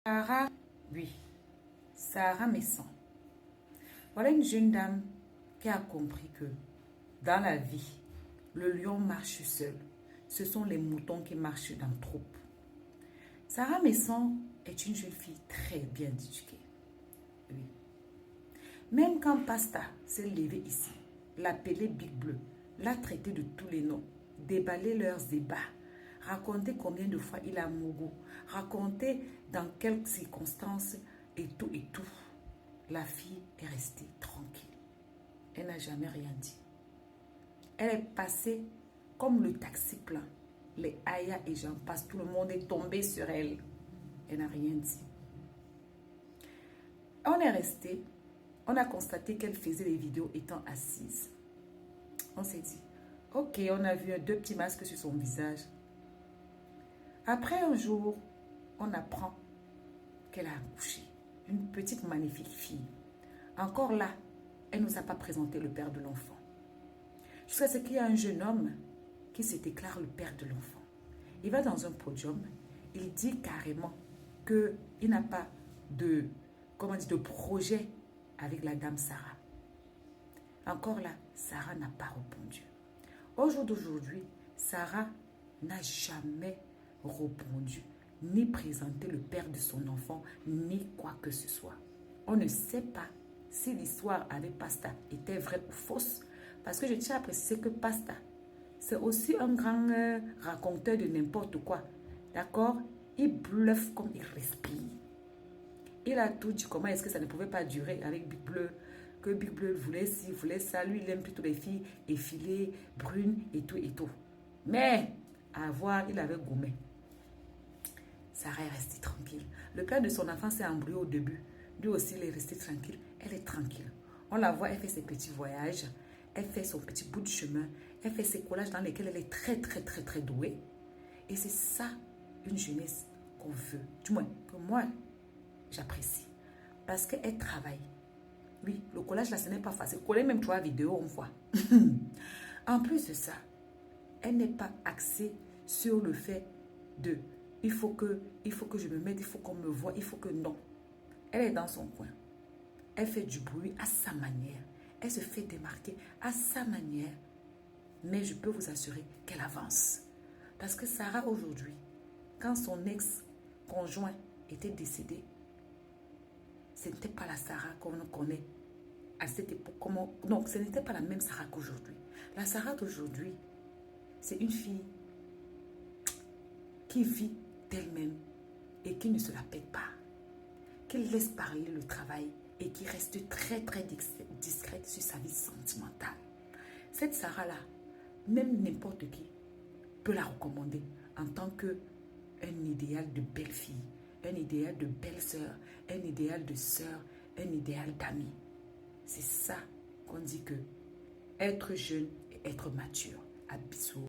Sarah, oui, Sarah Messon. Voilà une jeune dame qui a compris que dans la vie, le lion marche seul. Ce sont les moutons qui marchent dans troupe. Sarah Messon est une jeune fille très bien éduquée. Oui. Même quand Pasta s'est levé ici, l'appelait Big Bleu, l'a traité de tous les noms, déballé leurs débats, raconté combien de fois il a mouru, raconté dans quelles circonstances et tout. La fille est restée tranquille. Elle n'a jamais rien dit. Elle est passée comme le taxi plein. Les Aya et j'en passe, tout le monde est tombé sur elle. Elle n'a rien dit. On est resté, on a constaté qu'elle faisait les vidéos étant assise. On s'est dit, ok, on a vu deux petits masques sur son visage. Après un jour, on apprend qu'elle a accouché. Une petite magnifique fille. Encore là, elle ne nous a pas présenté le père de l'enfant. Jusqu'à ce qu'il y a un jeune homme qui se déclare le père de l'enfant. Il va dans un podium, il dit carrément qu'il n'a pas de projet avec la dame Sarah. Encore là, Sarah n'a pas répondu. Au jour d'aujourd'hui, Sarah n'a jamais répondu, ni présenté le père de son enfant, ni quoi que ce soit. On ne sait pas si l'histoire avec Pasta était vraie ou fausse, parce que je tiens à préciser que Pasta, c'est aussi un grand raconteur de n'importe quoi. D'accord? Il bluffe comme il respire. Il a tout dit comment est-ce que ça ne pouvait pas durer avec Big Bleu, que Big Bleu voulait ci, voulait ça. Lui, il aime plutôt les filles effilées, brunes et tout. Mais, à voir, il avait gommé. Sarah est restée tranquille. Le père de son enfant s'est embrouillé au début. Lui aussi, il est resté tranquille. Elle est tranquille. On la voit, elle fait ses petits voyages. Elle fait son petit bout de chemin. Elle fait ses collages dans lesquels elle est très douée. Et c'est ça, une jeunesse qu'on veut. Du moins, que moi, j'apprécie. Parce qu'elle travaille. Oui, le collage là, ce n'est pas facile. Coller même 3 vidéos, on voit. En plus de ça, elle n'est pas axée sur le fait de il faut que je me mette, il faut qu'on me voie, il faut que non. Elle est dans son coin. Elle fait du bruit à sa manière. Elle se fait démarquer à sa manière. Mais je peux vous assurer qu'elle avance. Parce que Sarah aujourd'hui, quand son ex-conjoint était décédé, ce n'était pas la Sarah qu'on connaît à cette époque. Non, ce n'était pas la même Sarah qu'aujourd'hui. La Sarah d'aujourd'hui, c'est une fille qui vit d'elle-même et qui ne se la pète pas. Qui laisse parler le travail et qui reste très discrète sur sa vie sentimentale. Cette Sarah-là, même n'importe qui peut la recommander en tant qu'un idéal de belle fille, un idéal de belle sœur, un idéal de sœur, un idéal d'amie. C'est ça qu'on dit que être jeune et être mature. À bisous.